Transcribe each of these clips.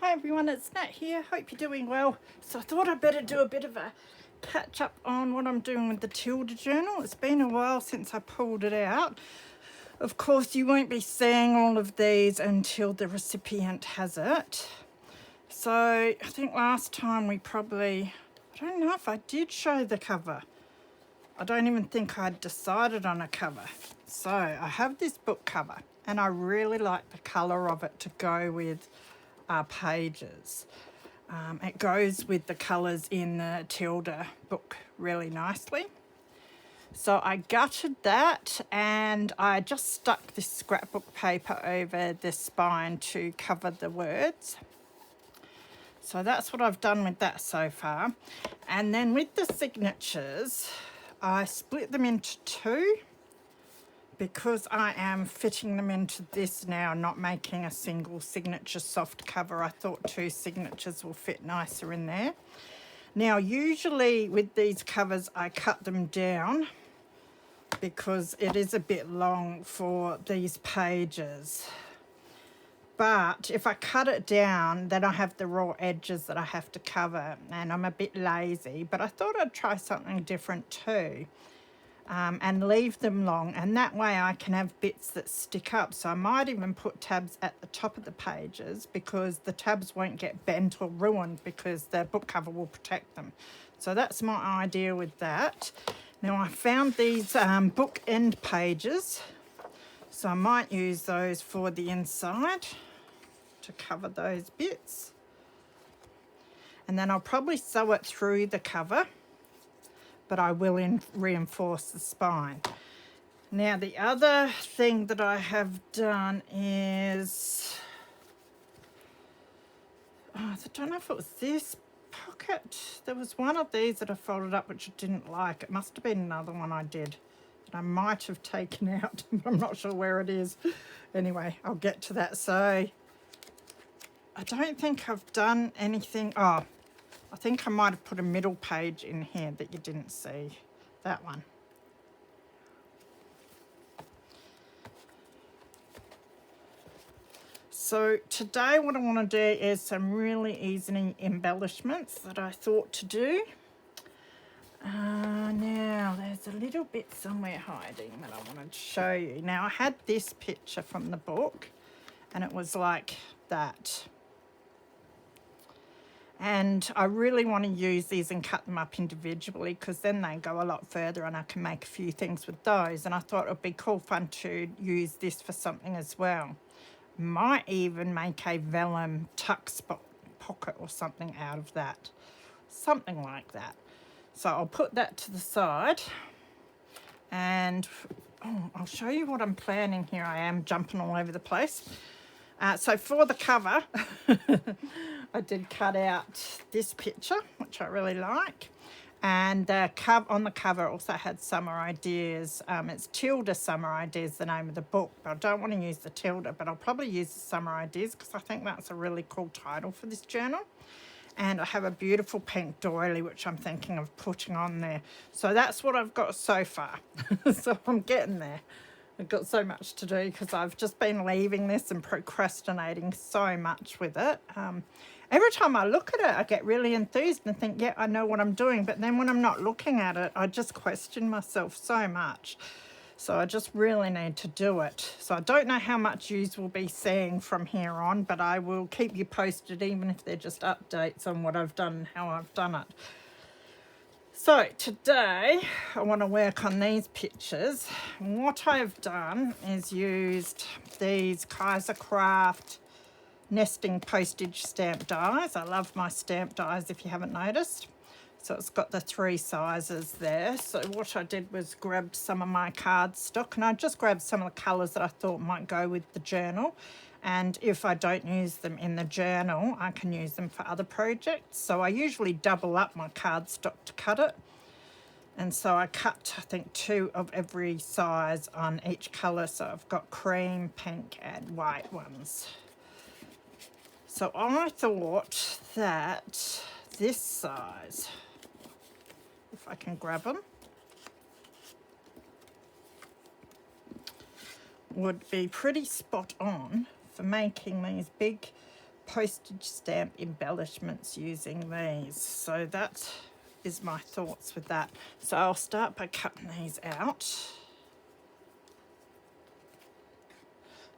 Hi everyone, it's Nat here. Hope you're doing well. So I thought I'd better do a bit of a catch up on what I'm doing with the Tilda journal. It's been a while since I pulled it out. Of course, you won't be seeing all of these until the recipient has it. So I think last time we probably, I don't know if I did show the cover. I don't even think I'd decided on a cover. So I have this book cover and I really like the colour of it to go with our pages. It goes with the colours in the Tilda book really nicely. So I gutted that and I just stuck this scrapbook paper over the spine to cover the words. So that's what I've done with that so far. And then with the signatures, I split them into two because I am fitting them into this now, not making a single signature soft cover. I thought two signatures will fit nicer in there. Now, usually with these covers, I cut them down because it is a bit long for these pages. But if I cut it down, then I have the raw edges that I have to cover, and I'm a bit lazy. But I thought I'd try something different too. And leave them long, and that way I can have bits that stick up. So I might even put tabs at the top of the pages because the tabs won't get bent or ruined because the book cover will protect them. So that's my idea with that. Now I found these book end pages, so I might use those for the inside to cover those bits. And then I'll probably sew it through the cover, but I will reinforce the spine. Now the other thing that I have done is, I don't know if it was this pocket. There was one of these that I folded up which I didn't like. It must have been another one I did that I might have taken out, but I'm not sure where it is. Anyway, I'll get to that. So I don't think I've done anything. Oh, I think I might have put a middle page in here that you didn't see. That one. So today what I want to do is some really easy embellishments that I thought to do. Now there's a little bit somewhere hiding that I wanted to show you. Now I had this picture from the book and it was like that. And I really want to use these and cut them up individually because then they go a lot further and I can make a few things with those. And I thought it would be cool fun to use this for something as well. Might even make a vellum tuck spot pocket or something out of that. Something like that. So I'll put that to the side. And I'll show you what I'm planning here. I am jumping all over the place. So for the cover, I did cut out this picture, which I really like. And on the cover also had Summer Ideas. It's Tilda Summer Ideas, the name of the book. But I don't want to use the Tilda, but I'll probably use the Summer Ideas because I think that's a really cool title for this journal. And I have a beautiful pink doily, which I'm thinking of putting on there. So that's what I've got so far. So I'm getting there. I've got so much to do because I've just been leaving this and procrastinating so much with it. Every time I look at it, I get really enthused and think, yeah, I know what I'm doing. But then when I'm not looking at it, I just question myself so much. So I just really need to do it. So I don't know how much you will be seeing from here on, but I will keep you posted, even if they're just updates on what I've done and how I've done it. So today I want to work on these pictures. And what I've done is used these Kaiser Craft nesting postage stamp dies. I love my stamp dies if you haven't noticed. So it's got the 3 sizes there. So what I did was grab some of my cardstock and I just grabbed some of the colours that I thought might go with the journal. And if I don't use them in the journal, I can use them for other projects. So I usually double up my cardstock to cut it. And so I cut, I think, 2 of every size on each colour. So I've got cream, pink and white ones. So I thought that this size, if I can grab them, would be pretty spot on for making these big postage stamp embellishments using these. So that is my thoughts with that. So I'll start by cutting these out.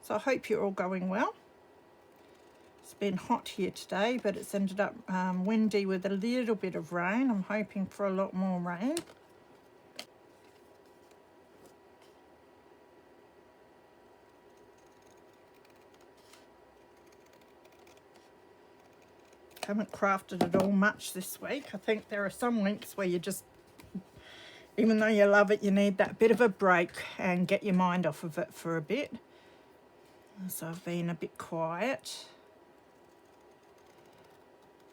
So I hope you're all going well. It's been hot here today, but it's ended up windy with a little bit of rain. I'm hoping for a lot more rain. Haven't crafted it all much this week. I think there are some weeks where you just, even though you love it, you need that bit of a break and get your mind off of it for a bit. So I've been a bit quiet.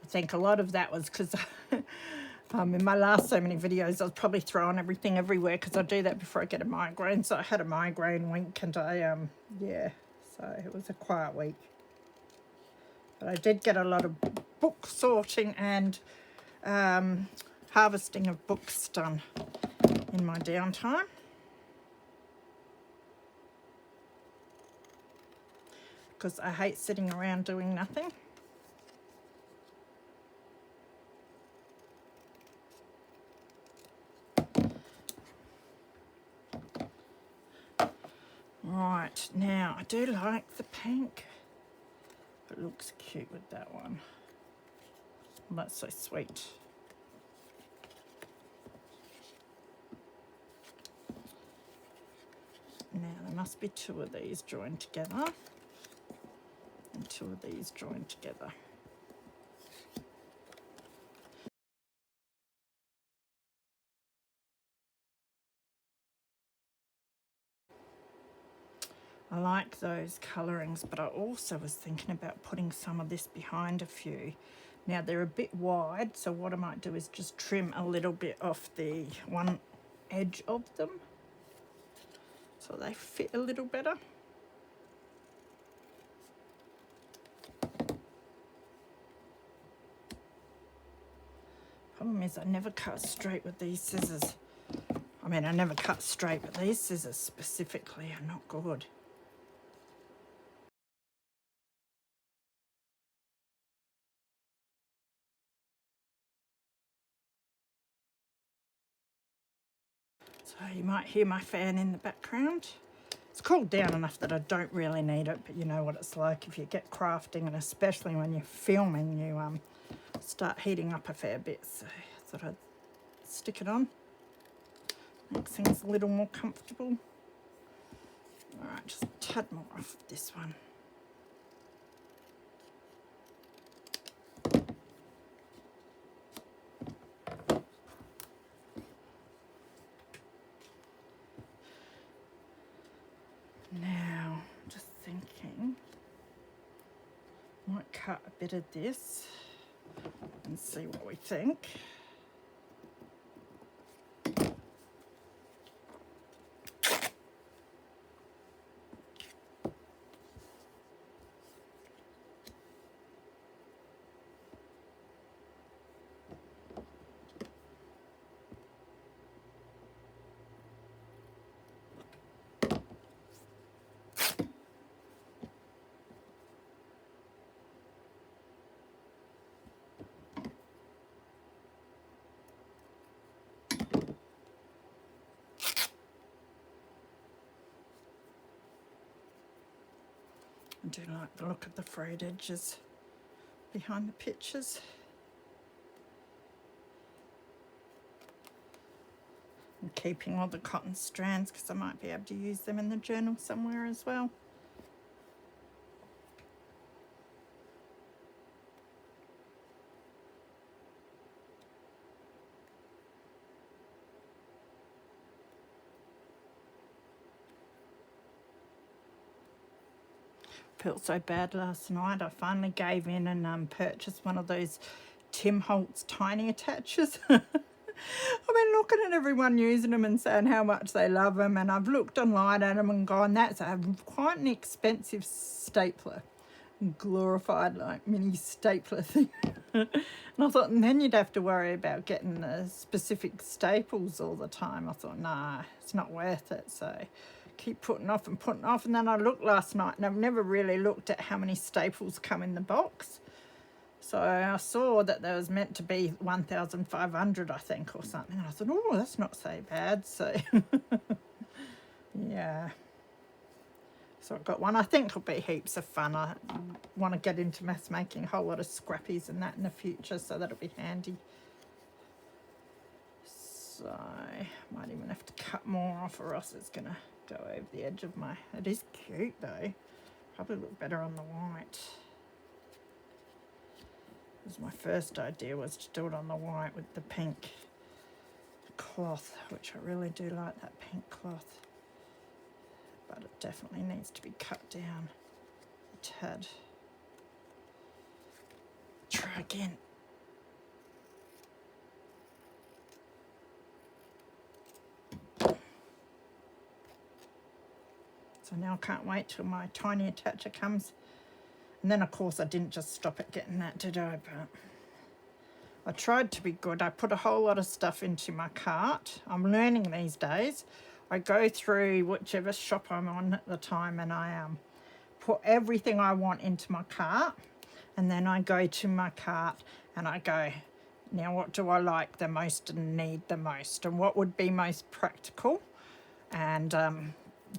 I think a lot of that was because in my last so many videos I was probably throwing everything everywhere because I do that before I get a migraine. So I had a migraine week and yeah, so it was a quiet week. But I did get a lot of book sorting and harvesting of books done in my downtime. Because I hate sitting around doing nothing. Right, now I do like the pink. It looks cute with that one. Well, that's so sweet. Now there must be two of these joined together and two of these joined together. I like those colourings, but I also was thinking about putting some of this behind a few. Now they're a bit wide, so what I might do is just trim a little bit off the one edge of them so they fit a little better. Problem is I never cut straight with these scissors. I mean, I never cut straight, but these scissors specifically are not good. So you might hear my fan in the background. It's cooled down enough that I don't really need it, but you know what it's like if you get crafting, and especially when you're filming, you start heating up a fair bit. So I thought I'd stick it on. Makes things a little more comfortable. All right, just a tad more off this one. Now, just thinking, might cut a bit of this and see what we think. I do like the look of the frayed edges behind the pictures. I'm keeping all the cotton strands because I might be able to use them in the journal somewhere as well. Felt so bad last night. I finally gave in and purchased one of those Tim Holtz tiny attachers. I've been looking at everyone using them and saying how much they love them, and I've looked online at them and gone, that's quite an expensive stapler. Glorified like mini stapler thing. And I thought, and then you'd have to worry about getting specific staples all the time. I thought, nah, it's not worth it. So keep putting off and putting off. And then I looked last night, and I've never really looked at how many staples come in the box. So I saw that there was meant to be 1,500, I think, or something. And I thought, oh, that's not so bad. So, yeah. So I've got one. I think it'll be heaps of fun. I want to get into mass making a whole lot of scrappies and that in the future, so that'll be handy. So I might even have to cut more off, or else it's going to go over the edge of my... It is cute, though. Probably look better on the white. Because my first idea was to do it on the white with the pink cloth, which I really do like, that pink cloth. But it definitely needs to be cut down a tad. Try again. So now I can't wait till my tiny attacher comes. And then, of course, I didn't just stop at getting that, did I? But I tried to be good. I put a whole lot of stuff into my cart. I'm learning these days. I go through whichever shop I'm on at the time, and I put everything I want into my cart. And then I go to my cart and I go, now what do I like the most and need the most? And what would be most practical? And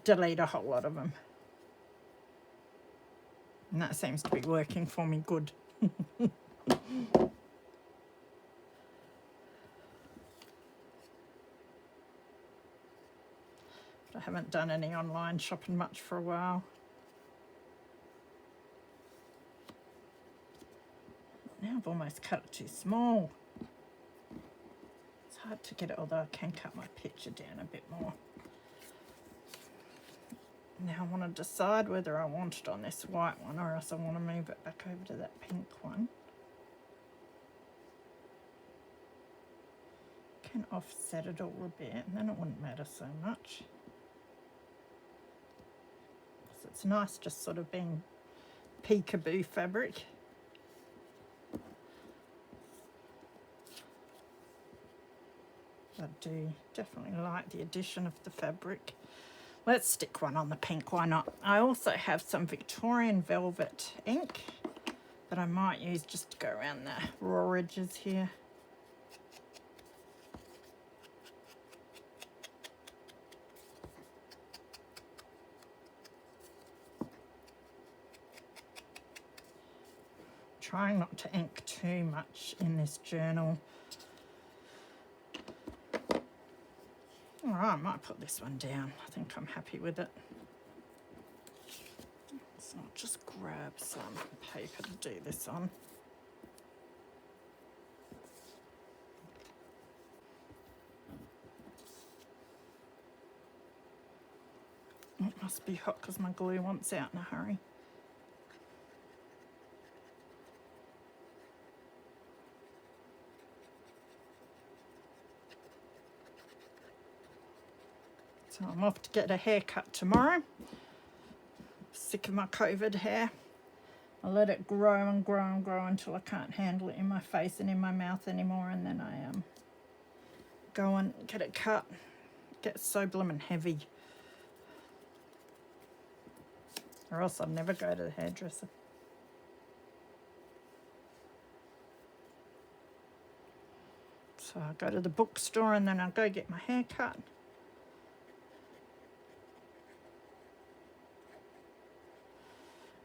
delete a whole lot of them. And that seems to be working for me good. I haven't done any online shopping much for a while. Now I've almost cut it too small. It's hard to get it, although I can cut my picture down a bit more. Now I want to decide whether I want it on this white one, or else I want to move it back over to that pink one. Can offset it all a bit, and then it wouldn't matter so much. So it's nice just sort of being peekaboo fabric. I do definitely like the addition of the fabric. Let's stick one on the pink, why not? I also have some Victorian velvet ink that I might use just to go around the raw edges here. Trying not to ink too much in this journal. All right, I might put this one down. I think I'm happy with it. So I'll just grab some paper to do this on. It must be hot because my glue wants out in a hurry. So I'm off to get a haircut tomorrow. Sick of my COVID hair. I let it grow and grow and grow until I can't handle it in my face and in my mouth anymore, and then I go and get it cut. It gets so blooming heavy. Or else I'd never go to the hairdresser. So I go to the bookstore and then I go get my hair cut.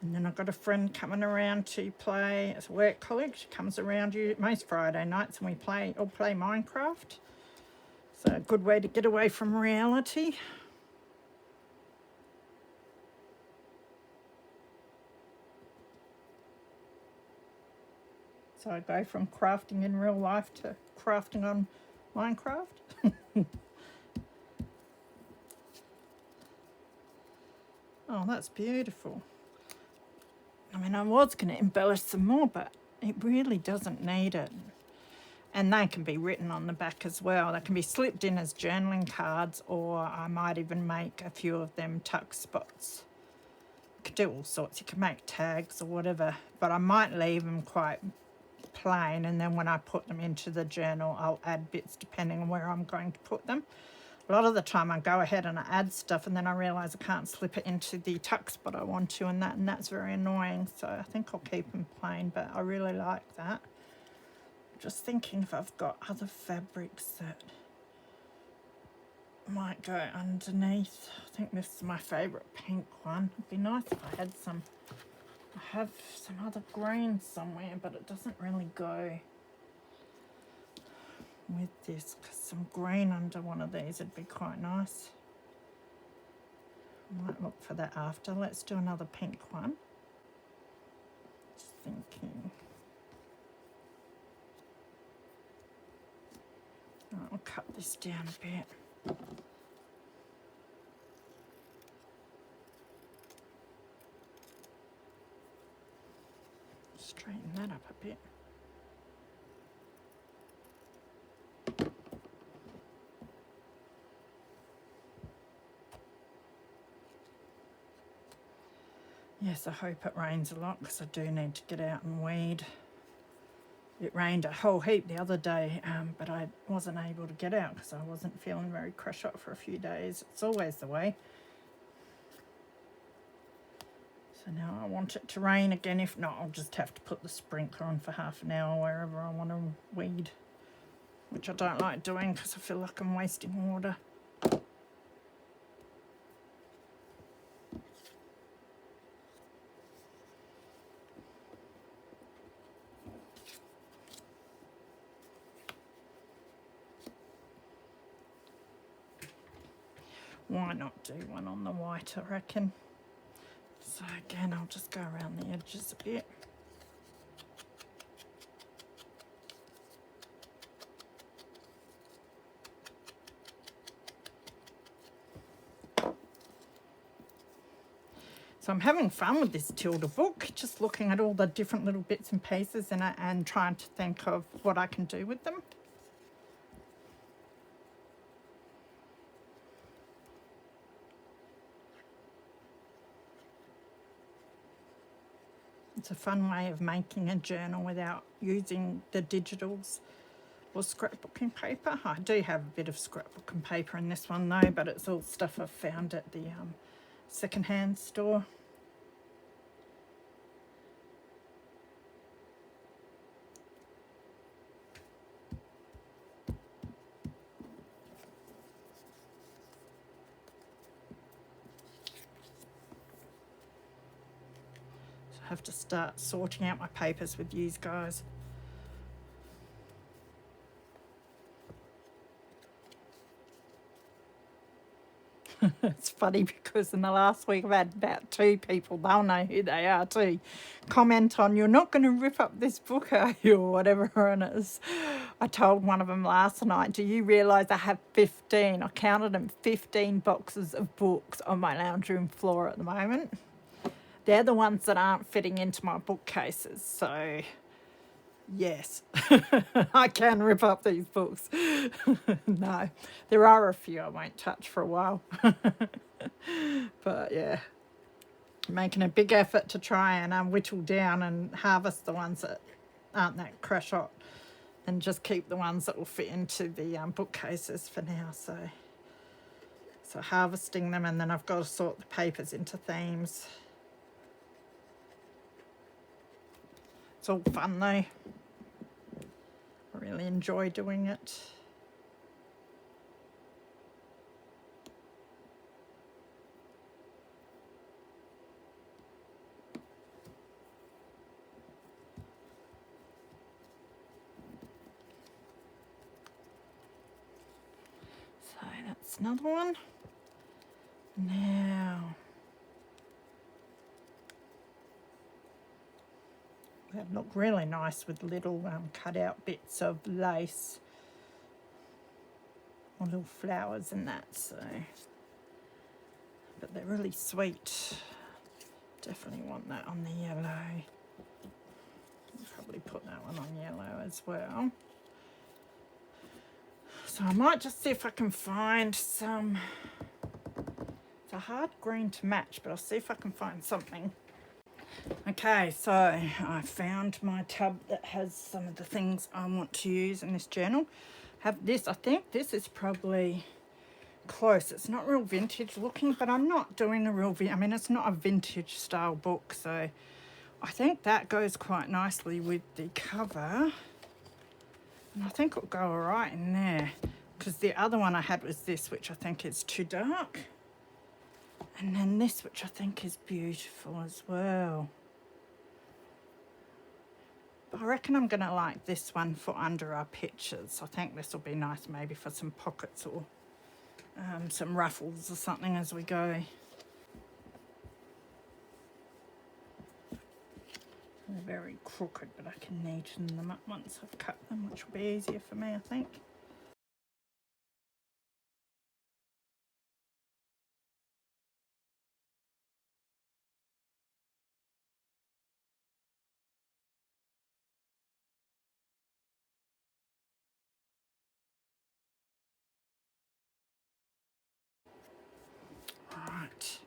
And then I've got a friend coming around to play, it's a work colleague. She comes around most Friday nights and we all play Minecraft. So a good way to get away from reality. So I go from crafting in real life to crafting on Minecraft. Oh, that's beautiful. I mean, I was going to embellish some more, but it really doesn't need it. And they can be written on the back as well. They can be slipped in as journaling cards, or I might even make a few of them tuck spots. You could do all sorts. You can make tags or whatever, but I might leave them quite plain, and then when I put them into the journal, I'll add bits depending on where I'm going to put them. A lot of the time I go ahead and I add stuff and then I realise I can't slip it into the tuck spot I want to, and that's very annoying. So I think I'll keep them plain, but I really like that. Just thinking if I've got other fabrics that might go underneath. I think this is my favourite pink one. It'd be nice if I had some. I have some other green somewhere, but it doesn't really go with this, because some green under one of these would be quite nice. I might look for that after. Let's do another pink one. Just thinking. I'll cut this down a bit. Straighten that up a bit. Yes, I hope it rains a lot, because I do need to get out and weed. It rained a whole heap the other day, but I wasn't able to get out because I wasn't feeling very crush up for a few days. It's always the way. So now I want it to rain again. If not, I'll just have to put the sprinkler on for half an hour wherever I want to weed, which I don't like doing because I feel like I'm wasting water. Why not do one on the white, I reckon. So again, I'll just go around the edges a bit. So I'm having fun with this Tilda book, just looking at all the different little bits and pieces in it and trying to think of what I can do with them. It's a fun way of making a journal without using the digitals or scrapbooking paper. I do have a bit of scrapbooking paper in this one though, but it's all stuff I've found at the secondhand store. I have to start sorting out my papers with these guys. It's funny because in the last week I've had about 2 people, they'll know who they are too, comment on, "You're not going to rip up this book, are you?" or whatever. And I told one of them last night, "Do you realise I have 15, I counted them, 15 boxes of books on my lounge room floor at the moment." They're the ones that aren't fitting into my bookcases, so yes, I can rip up these books. No, there are a few I won't touch for a while. But yeah, making a big effort to try and whittle down and harvest the ones that aren't that crash hot, and just keep the ones that will fit into the bookcases for now. So harvesting them, and then I've got to sort the papers into themes. It's all fun though. I really enjoy doing it. So that's another one. Now, that look really nice with little cut out bits of lace or little flowers and that, so, but they're really sweet. Definitely want that on the yellow. I'll probably put that one on yellow as well. So I might just see if I can find some, it's a hard green to match, but I'll see if I can find something. Okay, so I found my tub that has some of the things I want to use in this journal. Have this, I think this is probably close. It's not real vintage looking, but I'm not doing a real, I mean, it's not a vintage style book, so I think that goes quite nicely with the cover. And I think it'll go all right in there, because the other one I had was this, which I think is too dark. And then this, which I think is beautiful as well. But I reckon I'm going to like this one for under our pictures. I think this will be nice maybe for some pockets or some ruffles or something as we go. They're very crooked, but I can neaten them up once I've cut them, which will be easier for me, I think. Right.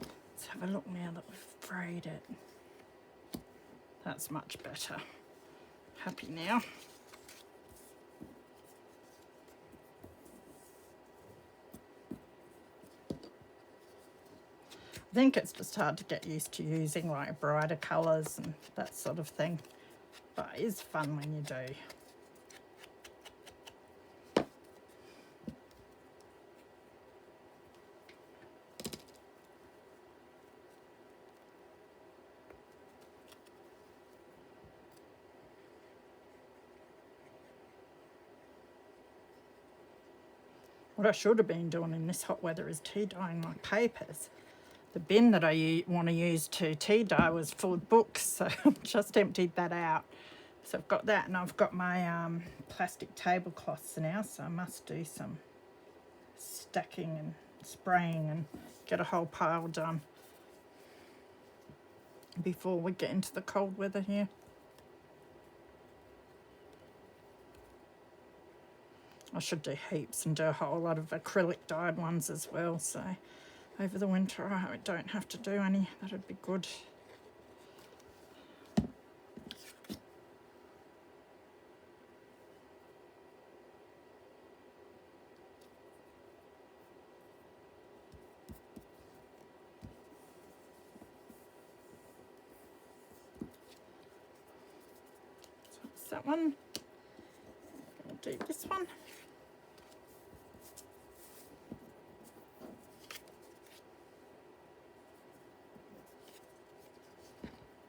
Let's have a look now that we've frayed it. That's much better. Happy now. I think it's just hard to get used to using like brighter colours and that sort of thing, but it is fun when you do. What I should have been doing in this hot weather is tea dyeing my papers. The bin that I want to use to tea dye was full of books, so I've just emptied that out. So I've got that, and I've got my plastic tablecloths now, so I must do some stacking and spraying and get a whole pile done before we get into the cold weather here. I should do heaps and do a whole lot of acrylic dyed ones as well, so over the winter I don't have to do any. That'd be good. So that's that one. I'll do this one.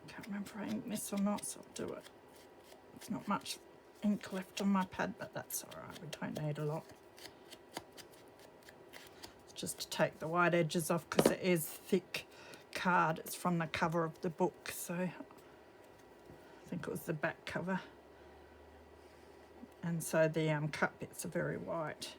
Can't remember if I inked this or not, so I'll do it. There's not much ink left on my pad, but that's all right. We don't need a lot. It's just to take the white edges off because it is thick card. It's from the cover of the book, so I think it was the back cover. And so the cut bits are very white.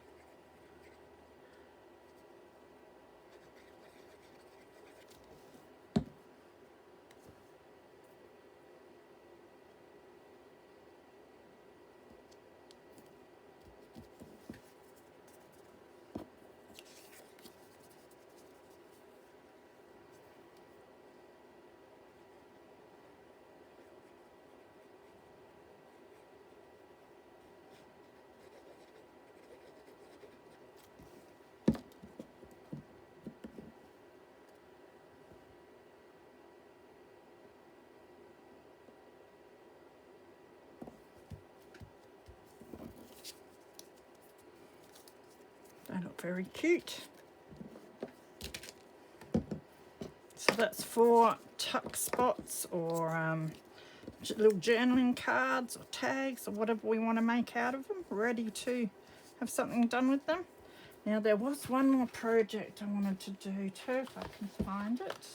They look very cute. So that's 4 tuck spots or little journaling cards or tags or whatever we want to make out of them, ready to have something done with them. Now there was one more project I wanted to do too, if I can find it.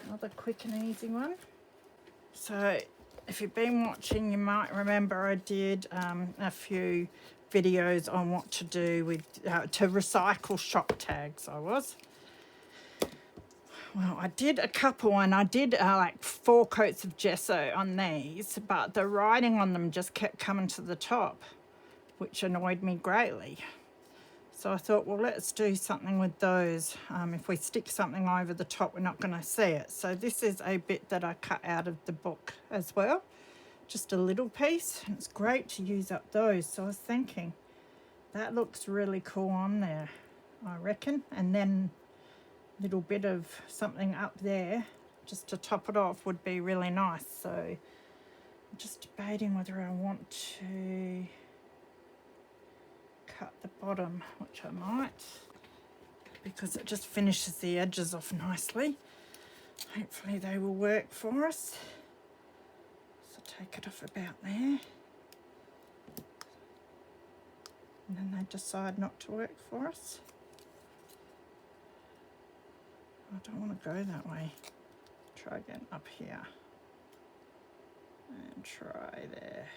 Another quick and easy one. So if you've been watching, you might remember I did a few videos on what to do with to recycle shop tags. Well, I did a couple, and I did like 4 coats of gesso on these, but the writing on them just kept coming to the top, which annoyed me greatly. So I thought, well, let's do something with those. If we stick something over the top, we're not going to see it. So this is a bit that I cut out of the book as well, just a little piece, and it's great to use up those. So I was thinking that looks really cool on there, I reckon. And then a little bit of something up there just to top it off would be really nice. So I'm just debating whether I want to cut the bottom, which I might, because it just finishes the edges off nicely. Hopefully they will work for us. So take it off about there. And then they decide not to work for us. I don't want to go that way. Try again up here. And try there.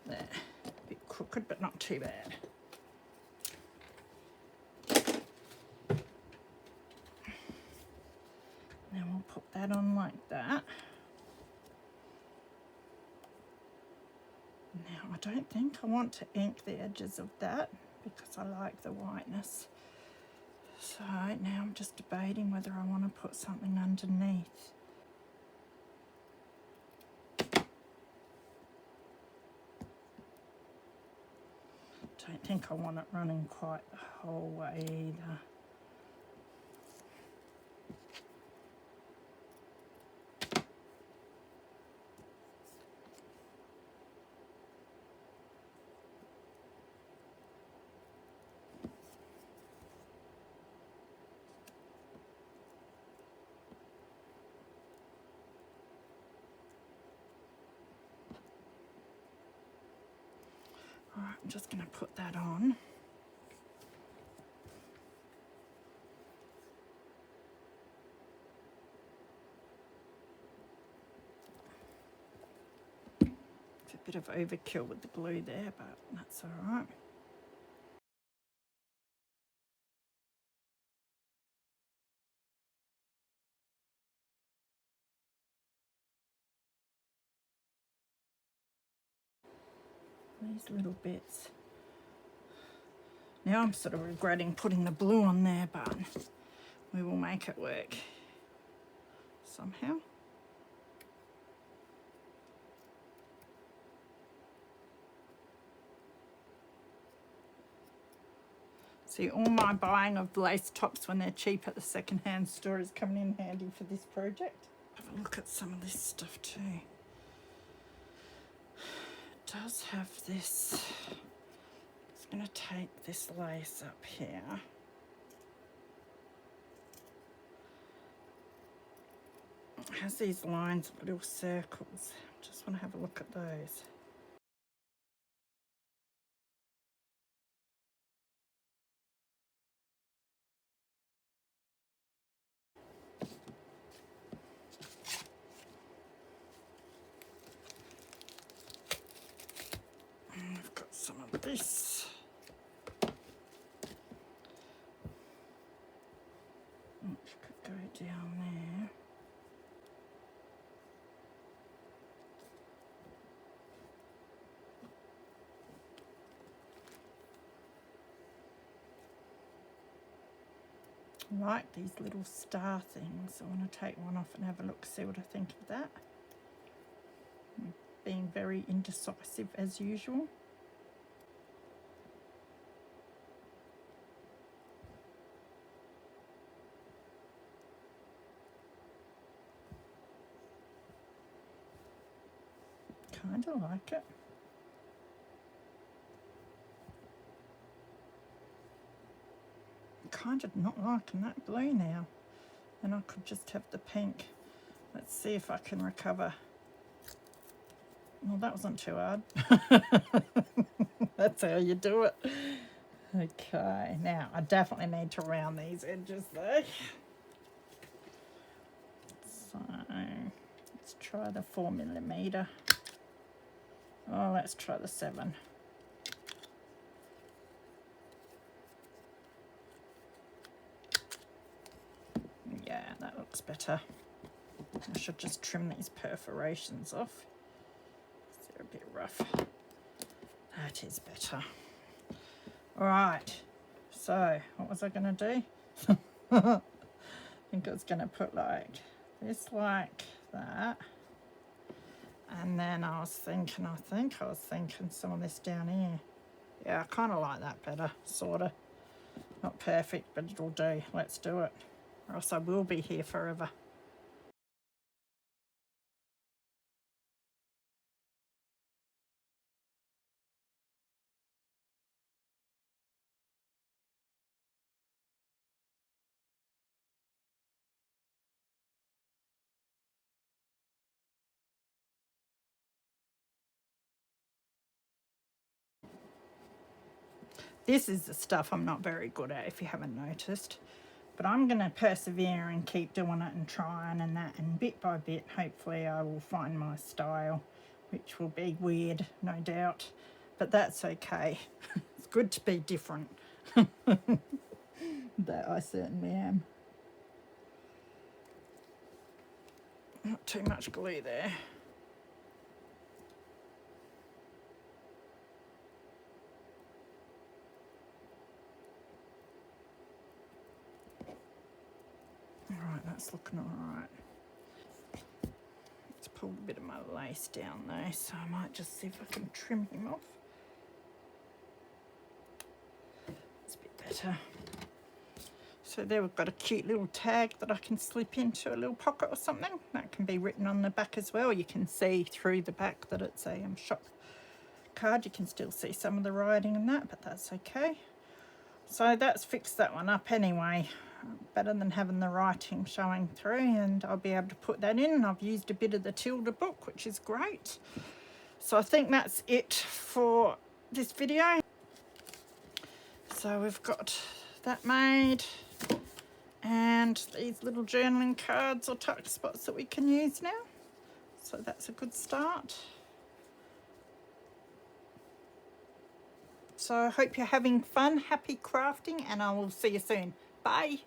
There. A bit crooked, but not too bad. Now we'll put that on like that. Now I don't think I want to ink the edges of that because I like the whiteness. So now I'm just debating whether I want to put something underneath. Don't think I want it running quite the whole way either. Alright, I'm just going to put that on. It's a bit of overkill with the glue there, but that's alright. These little bits. Now I'm sort of regretting putting the blue on there, but we will make it work somehow. See, all my buying of lace tops when they're cheap at the second-hand store is coming in handy for this project. Have a look at some of this stuff too. It does have this. It's going to take this lace up here. It has these lines of little circles. Just want to have a look at those. And I've got some of this. Which could go down there. I like these little star things. I want to take one off and have a look, see what I think of that. Being very indecisive as usual. Kind of like it. Kind of not liking that blue now. And I could just have the pink. Let's see if I can recover. Well, that wasn't too hard. That's how you do it. Okay, now I definitely need to round these edges though. So let's try the 4mm. Oh, let's try the 7. Yeah, that looks better. I should just trim these perforations off. They're a bit rough. That is better. All right, so what was I going to do? think I was going to put like this, like that. And then I think I was thinking some of this down here. Yeah, I kind of like that better, sort of. Not perfect, but it'll do. Let's do it. Or else I will be here forever. This is the stuff I'm not very good at, if you haven't noticed. But I'm going to persevere and keep doing it and trying and that. And bit by bit, hopefully I will find my style, which will be weird, no doubt. But that's okay. It's good to be different. That I certainly am. Not too much glue there. Alright, that's looking alright. Let's pull a bit of my lace down though, so I might just see if I can trim him off. It's a bit better. So there we've got a cute little tag that I can slip into a little pocket or something. That can be written on the back as well. You can see through the back that it's a shop card. You can still see some of the writing and that, but that's okay. So that's fixed that one up anyway. Better than having the writing showing through, and I'll be able to put that in. I've used a bit of the Tilda book, which is great. So I think that's it for this video. So we've got that made, and these little journaling cards or tuck spots that we can use now. So that's a good start. So I hope you're having fun, happy crafting, and I will see you soon. Bye.